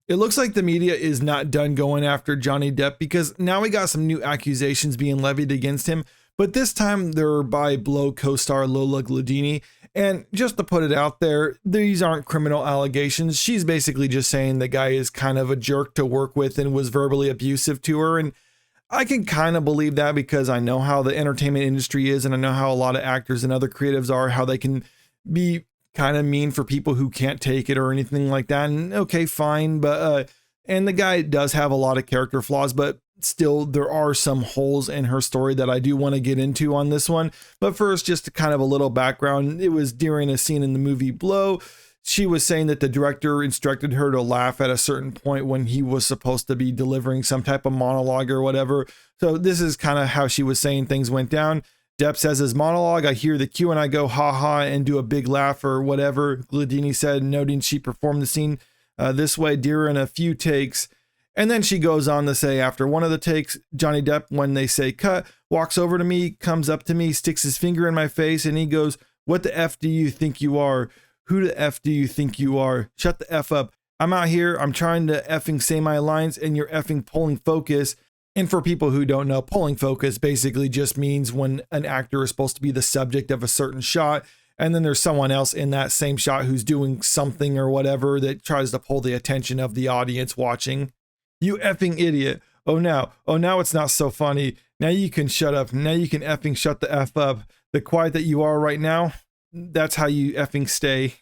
It looks like the media is not done going after Johnny Depp because now we got some new accusations being levied against him, but this time they're by Blow co-star Lola Glaudini. And just to put it out there, these aren't criminal allegations. She's basically just saying the guy is kind of a jerk to work with and was verbally abusive to her. And I can kind of believe that because I know how the entertainment industry is, and I know how a lot of actors and other creatives are, how they can be kind of mean for people who can't take it or anything like that. And okay, fine. But, and the guy does have a lot of character flaws, but still there are some holes in her story that I do want to get into on this one. But first, just kind of a little background. It was during a scene in the movie Blow. She was saying that the director instructed her to laugh at a certain point when he was supposed to be delivering some type of monologue or whatever. So this is kind of how she was saying things went down. Depp says his monologue, I hear the cue and I go ha ha and do a big laugh or whatever, Glaudini said, noting she performed the scene this way during a few takes. And then she goes on to say, after one of the takes, Johnny Depp, when they say cut, walks over to me, comes up to me, sticks his finger in my face, and he goes, what the F do you think you are? Who the F do you think you are? Shut the F up. I'm out here, I'm trying to effing say my lines, and you're effing pulling focus. And for people who don't know, pulling focus basically just means when an actor is supposed to be the subject of a certain shot, and then there's someone else in that same shot who's doing something or whatever that tries to pull the attention of the audience watching. You effing idiot. Oh, now it's not so funny. Now you can shut up. Now you can effing shut the F up. The quiet that you are right now, that's how you effing stay.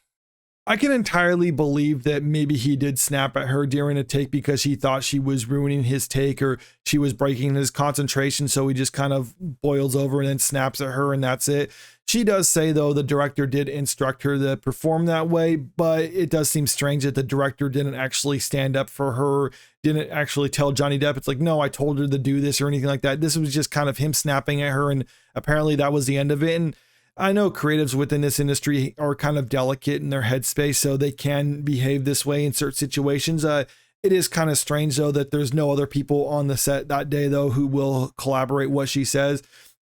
I can entirely believe that maybe he did snap at her during a take because he thought she was ruining his take or she was breaking his concentration. So he just kind of boils over and then snaps at her and that's it. She does say, though, the director did instruct her to perform that way, but it does seem strange that the director didn't actually stand up for her, didn't actually tell Johnny Depp. It's like, no, I told her to do this or anything like that. This was just kind of him snapping at her. And apparently that was the end of it. And I know creatives within this industry are kind of delicate in their headspace, so they can behave this way in certain situations. It is kind of strange, though, that there's no other people on the set that day, though, who will collaborate what she says.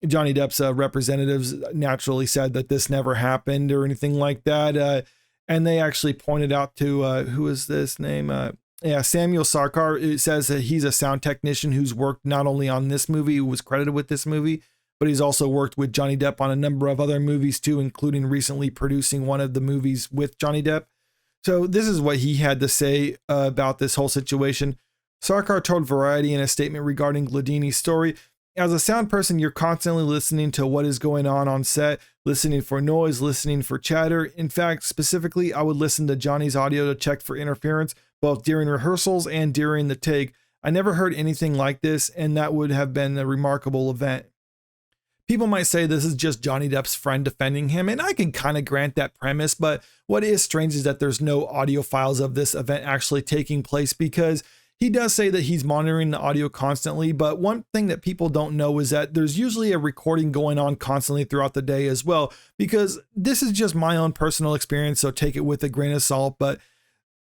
Johnny Depp's representatives naturally said that this never happened or anything like that. And they actually pointed out to, who is this name? Samuel Sarkar. It says that he's a sound technician who's worked not only on this movie, who was credited with this movie, but he's also worked with Johnny Depp on a number of other movies too, including recently producing one of the movies with Johnny Depp. So this is what he had to say about this whole situation. Sarkar told Variety in a statement regarding Glaudini's story, as a sound person, you're constantly listening to what is going on set, listening for noise, listening for chatter. In fact, specifically, I would listen to Johnny's audio to check for interference, both during rehearsals and during the take. I never heard anything like this, and that would have been a remarkable event. People might say this is just Johnny Depp's friend defending him, and I can kind of grant that premise, but what is strange is that there's no audio files of this event actually taking place because he does say that he's monitoring the audio constantly, but one thing that people don't know is that there's usually a recording going on constantly throughout the day as well, because this is just my own personal experience, so take it with a grain of salt, but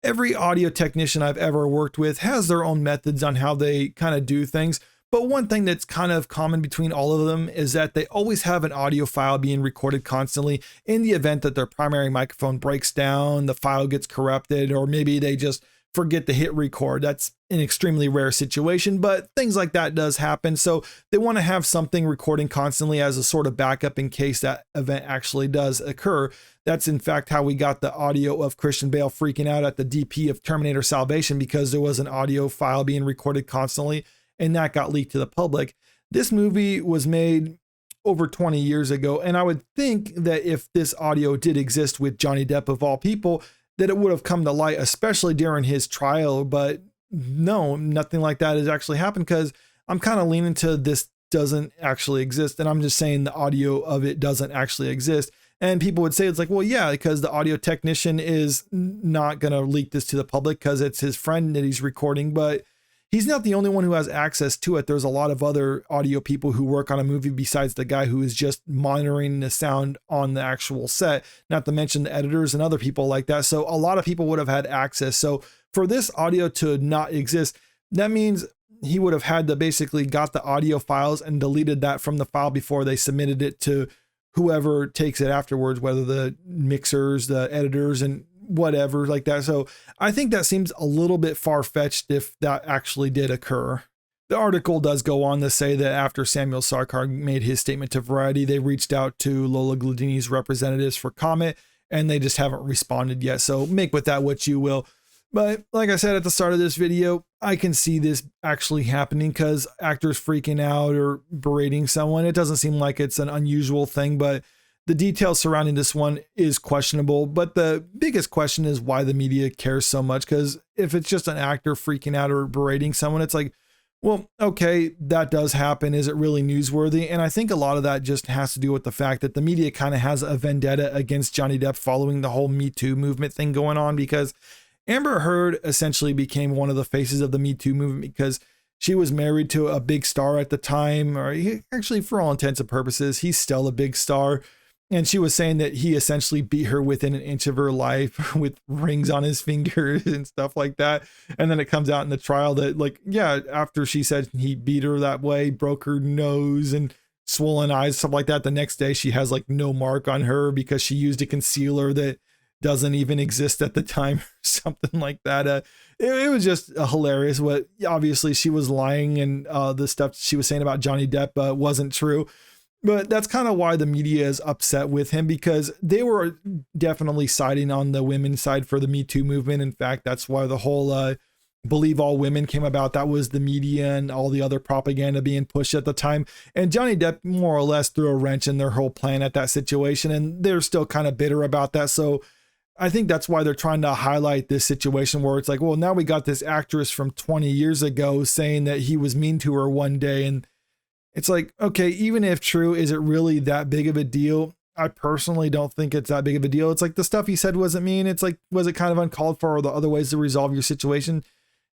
every audio technician I've ever worked with has their own methods on how they kind of do things. But one thing that's kind of common between all of them is that they always have an audio file being recorded constantly in the event that their primary microphone breaks down, the file gets corrupted, or maybe they just forget to hit record. That's an extremely rare situation, but things like that does happen. So they want to have something recording constantly as a sort of backup in case that event actually does occur. That's in fact how we got the audio of Christian Bale freaking out at the DP of Terminator Salvation, because there was an audio file being recorded constantly and that got leaked to the public. This movie was made over 20 years ago, and I would think that if this audio did exist with Johnny Depp of all people, that it would have come to light, especially during his trial. But no, nothing like that has actually happened, because I'm kind of leaning to this doesn't actually exist. And I'm just saying the audio of it doesn't actually exist. And people would say, it's like, well, yeah, because the audio technician is not going to leak this to the public because it's his friend that he's recording, but he's not the only one who has access to it. There's a lot of other audio people who work on a movie besides the guy who is just monitoring the sound on the actual set, not to mention the editors and other people like that. So a lot of people would have had access. So for this audio to not exist, that means he would have had to basically got the audio files and deleted that from the file before they submitted it to whoever takes it afterwards, whether the mixers, the editors, and whatever like that. So I think that seems a little bit far-fetched if that actually did occur. The article does go on to say that after Samuel Sarkar made his statement to Variety, they reached out to Lola Glaudini's representatives for comment, and they just haven't responded yet. So make with that what you will. But like I said at the start of this video, I can see this actually happening because actors freaking out or berating someone, it doesn't seem like it's an unusual thing, but the details surrounding this one is questionable. But the biggest question is why the media cares so much, because if it's just an actor freaking out or berating someone, it's like, well, okay, that does happen. Is it really newsworthy? And I think a lot of that just has to do with the fact that the media kind of has a vendetta against Johnny Depp following the whole MeToo movement thing going on, because Amber Heard essentially became one of the faces of the MeToo movement because she was married to a big star at the time, or actually for all intents and purposes, he's still a big star. And she was saying that he essentially beat her within an inch of her life with rings on his fingers and stuff like that. And then it comes out in the trial that, like, yeah, after she said he beat her that way, broke her nose and swollen eyes, stuff like that, the next day she has like no mark on her because she used a concealer that doesn't even exist at the time, or something like that. It was just hilarious. What obviously she was lying, and the stuff she was saying about Johnny Depp wasn't true. But that's kind of why the media is upset with him, because they were definitely siding on the women's side for the Me Too movement. In fact, that's why the whole believe all women came about. That was the media and all the other propaganda being pushed at the time. And Johnny Depp more or less threw a wrench in their whole plan at that situation. And they're still kind of bitter about that. So I think that's why they're trying to highlight this situation where it's like, well, now we got this actress from 20 years ago saying that he was mean to her one day. And it's like, okay, even if true, is it really that big of a deal? I personally don't think it's that big of a deal. It's like the stuff he said wasn't mean. It's like, was it kind of uncalled for, or the other ways to resolve your situation?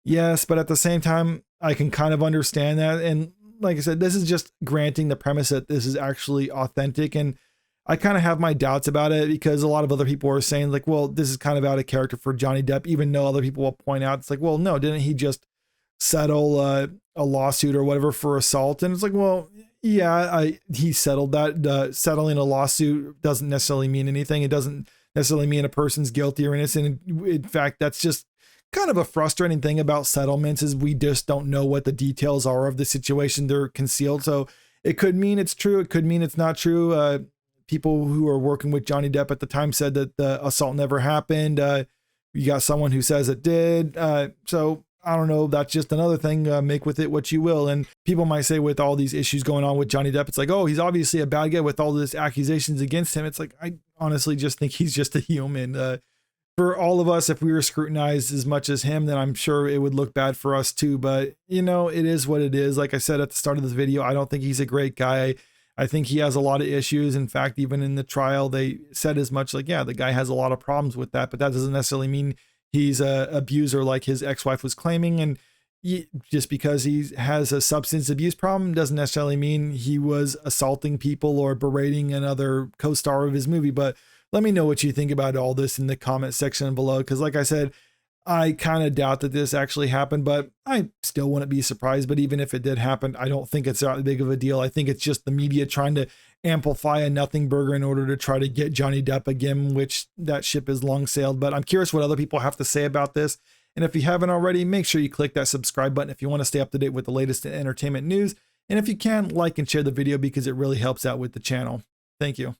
Yes, but at the same time, I can kind of understand that. And like I said, this is just granting the premise that this is actually authentic. And I kind of have my doubts about it because a lot of other people are saying like, well, this is kind of out of character for Johnny Depp, even though other people will point out, it's like, well, no, didn't he just settle a lawsuit or whatever for assault? And it's like, well, yeah, he settled that. Settling a lawsuit doesn't necessarily mean anything. It doesn't necessarily mean a person's guilty or innocent. In fact, that's just kind of a frustrating thing about settlements, is we just don't know what the details are of the situation. They're concealed. So it could mean it's true. It could mean it's not true. People who are working with Johnny Depp at the time said that the assault never happened. You got someone who says it did. So I don't know. That's just another thing. Make with it what you will. And people might say with all these issues going on with Johnny Depp, it's like, oh, he's obviously a bad guy with all these accusations against him. It's like, I honestly just think he's just a human. For all of us, if we were scrutinized as much as him, then I'm sure it would look bad for us too. But, you know, it is what it is. Like I said at the start of this video, I don't think he's a great guy. I think he has a lot of issues. In fact, even in the trial, they said as much, like, yeah, the guy has a lot of problems with that, but that doesn't necessarily mean he's a abuser like his ex-wife was claiming. And just because he has a substance abuse problem doesn't necessarily mean he was assaulting people or berating another co-star of his movie. But let me know what you think about all this in the comment section below, because like I said, I kind of doubt that this actually happened, but I still wouldn't be surprised. But even if it did happen, I don't think it's that big of a deal. I think it's just the media trying to amplify a nothing burger in order to try to get Johnny Depp again, which that ship has long sailed. But I'm curious what other people have to say about this. And if you haven't already, make sure you click that subscribe button if you want to stay up to date with the latest entertainment news. And if you can, like and share the video because it really helps out with the channel. Thank you.